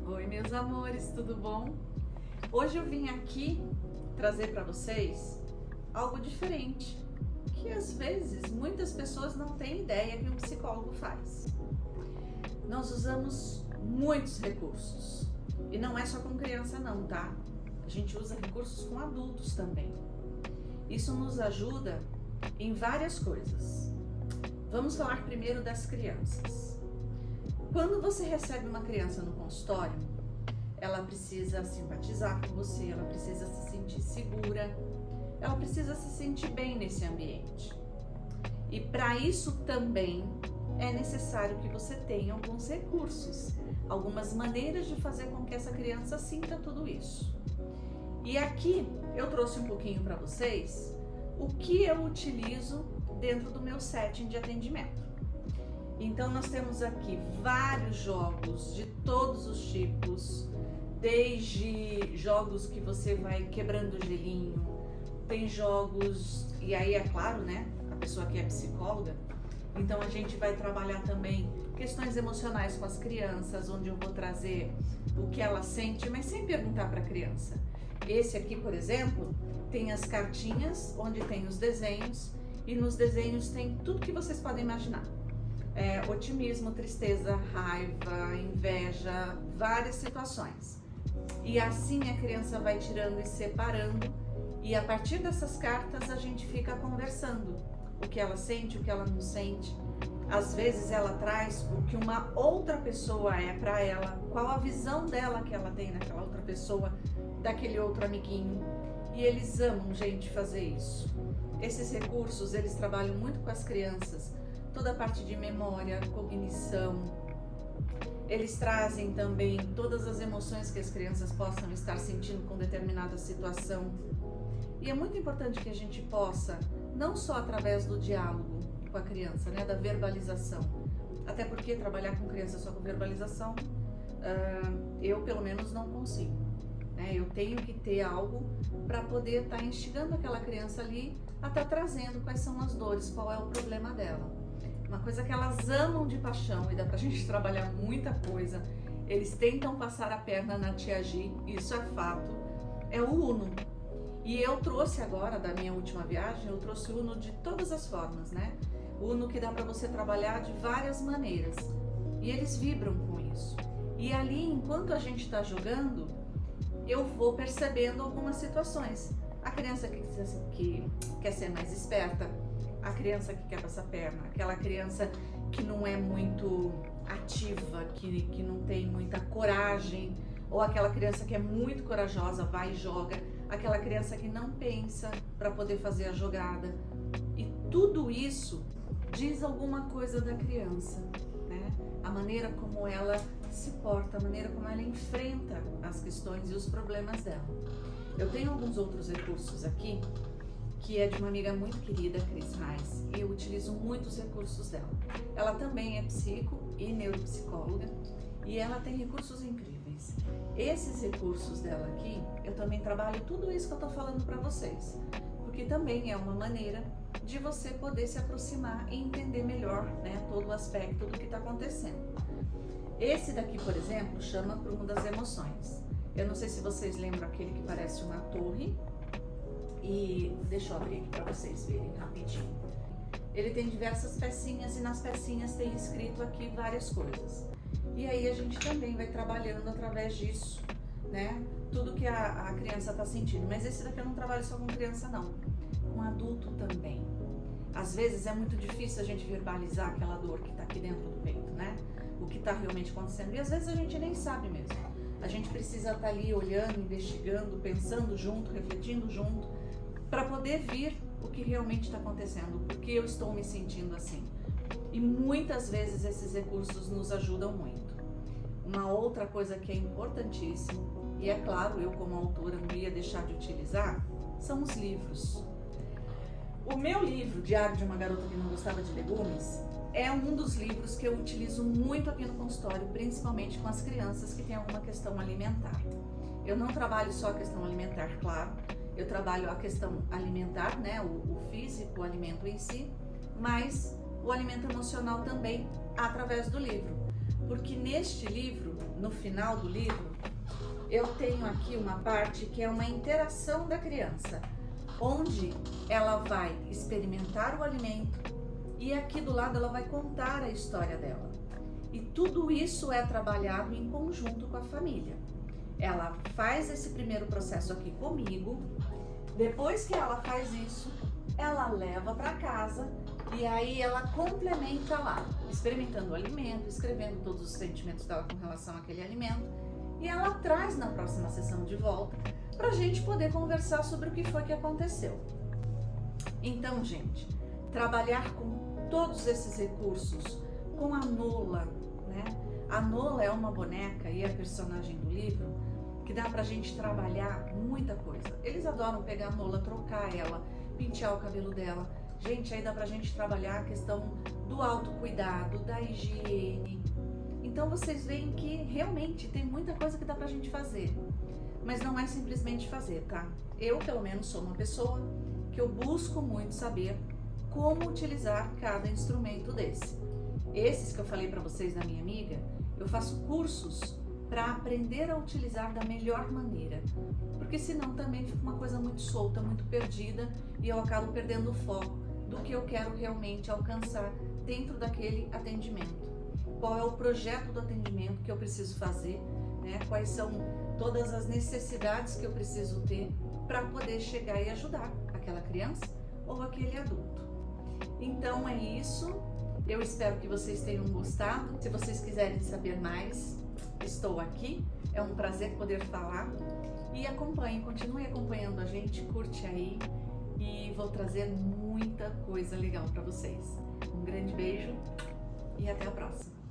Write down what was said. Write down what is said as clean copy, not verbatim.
Oi, meus amores, tudo bom? Hoje eu vim aqui trazer para vocês algo diferente, que às vezes muitas pessoas não têm ideia que um psicólogo faz. Nós usamos muitos recursos e não é só com criança não, tá? A gente usa recursos com adultos também. Isso nos ajuda em várias coisas. Vamos falar primeiro das crianças. Quando você recebe uma criança no consultório, ela precisa simpatizar com você, ela precisa se sentir segura, ela precisa se sentir bem nesse ambiente. E para isso também é necessário que você tenha alguns recursos, algumas maneiras de fazer com que essa criança sinta tudo isso. E aqui eu trouxe um pouquinho para vocês o que eu utilizo dentro do meu setting de atendimento. Então nós temos aqui vários jogos de todos os tipos, desde jogos que você vai quebrando o gelinho, tem jogos, e aí é claro, né, a pessoa que é psicóloga, então a gente vai trabalhar também questões emocionais com as crianças, onde eu vou trazer o que ela sente, mas sem perguntar para a criança. Esse aqui, por exemplo, tem as cartinhas, onde tem os desenhos, e nos desenhos tem tudo que vocês podem imaginar. Otimismo, tristeza, raiva, inveja, várias situações. E assim a criança vai tirando e separando, e a partir dessas cartas a gente fica conversando o que ela sente, o que ela não sente. Às vezes ela traz o que uma outra pessoa é para ela, qual a visão dela que ela tem naquela outra pessoa, daquele outro amiguinho. E eles amam, gente, fazer isso. Esses recursos, eles trabalham muito com as crianças, toda a parte de memória, cognição. Eles trazem também todas as emoções que as crianças possam estar sentindo com determinada situação. E é muito importante que a gente possa, não só através do diálogo com a criança, né, da verbalização, até porque trabalhar com criança só com verbalização, eu pelo menos não consigo. Né? Eu tenho que ter algo para poder estar instigando aquela criança ali, até trazendo quais são as dores, qual é o problema dela. Uma coisa que elas amam de paixão, e dá pra gente trabalhar muita coisa, eles tentam passar a perna na Tia Gi, isso é fato, é o Uno. E eu trouxe agora, da minha última viagem, eu trouxe o Uno de todas as formas, né? O Uno que dá pra você trabalhar de várias maneiras. E eles vibram com isso. E ali, enquanto a gente tá jogando, eu vou percebendo algumas situações. A criança que quer ser mais esperta, a criança que quer passar perna, aquela criança que não é muito ativa, que não tem muita coragem, ou aquela criança que é muito corajosa, vai e joga, aquela criança que não pensa para poder fazer a jogada. E tudo isso diz alguma coisa da criança, né? A maneira como ela se porta, a maneira como ela enfrenta as questões e os problemas dela. Eu tenho alguns outros recursos aqui, que é de uma amiga muito querida, Cris Reis, e eu utilizo muitos recursos dela. Ela também é psico e neuropsicóloga, e ela tem recursos incríveis. Esses recursos dela aqui, eu também trabalho tudo isso que eu tô falando para vocês, porque também é uma maneira de você poder se aproximar e entender melhor, né, todo o aspecto do que está acontecendo. Esse daqui, por exemplo, chama Prumo das Emoções. Eu não sei se vocês lembram aquele que parece uma torre, e deixa eu abrir aqui para vocês verem rapidinho. Ele tem diversas pecinhas e nas pecinhas tem escrito aqui várias coisas. E aí a gente também vai trabalhando através disso, né? Tudo que a criança está sentindo. Mas esse daqui eu não trabalho só com criança não, com adulto também. Às vezes é muito difícil a gente verbalizar aquela dor que está aqui dentro do peito, né? O que está realmente acontecendo. E às vezes a gente nem sabe mesmo. A gente precisa estar ali olhando, investigando, pensando junto, refletindo junto, para poder ver o que realmente está acontecendo, porque eu estou me sentindo assim. E muitas vezes esses recursos nos ajudam muito. Uma outra coisa que é importantíssimo, e é claro, eu como autora não ia deixar de utilizar, são os livros. O meu livro, Diário de uma Garota que Não Gostava de Legumes, é um dos livros que eu utilizo muito aqui no consultório, principalmente com as crianças que têm alguma questão alimentar. Eu não trabalho só a questão alimentar, claro, eu trabalho a questão alimentar, né, o físico, o alimento em si, mas o alimento emocional também através do livro. Porque neste livro no final do livro, eu tenho aqui uma parte que é uma interação da criança, onde ela vai experimentar o alimento e aqui do lado ela vai contar a história dela. E tudo isso é trabalhado em conjunto com a família. Ela faz esse primeiro processo aqui comigo, depois que ela faz isso, ela leva para casa e aí ela complementa lá, experimentando o alimento, escrevendo todos os sentimentos dela com relação àquele alimento, e ela traz na próxima sessão de volta para a gente poder conversar sobre o que foi que aconteceu. Então, gente, trabalhar com todos esses recursos, com a Nola, né? A Nola é uma boneca e a personagem do livro que dá pra gente trabalhar muita coisa. Eles adoram pegar a Nola, trocar ela, pentear o cabelo dela. Gente, aí dá pra gente trabalhar a questão do autocuidado, da higiene. Então vocês veem que realmente tem muita coisa que dá pra gente fazer. Mas não é simplesmente fazer, tá? Eu, pelo menos, sou uma pessoa que eu busco muito saber como utilizar cada instrumento desse. Esses que eu falei pra vocês da minha amiga, eu faço cursos para aprender a utilizar da melhor maneira, porque senão também fica uma coisa muito solta, muito perdida e eu acabo perdendo o foco do que eu quero realmente alcançar dentro daquele atendimento. Qual é o projeto do atendimento que eu preciso fazer, né? Quais são todas as necessidades que eu preciso ter para poder chegar e ajudar aquela criança ou aquele adulto. Então é isso, eu espero que vocês tenham gostado. Se vocês quiserem saber mais, estou aqui, é um prazer poder falar e acompanhe, continue acompanhando a gente, curte aí e vou trazer muita coisa legal para vocês. Um grande beijo e até a próxima.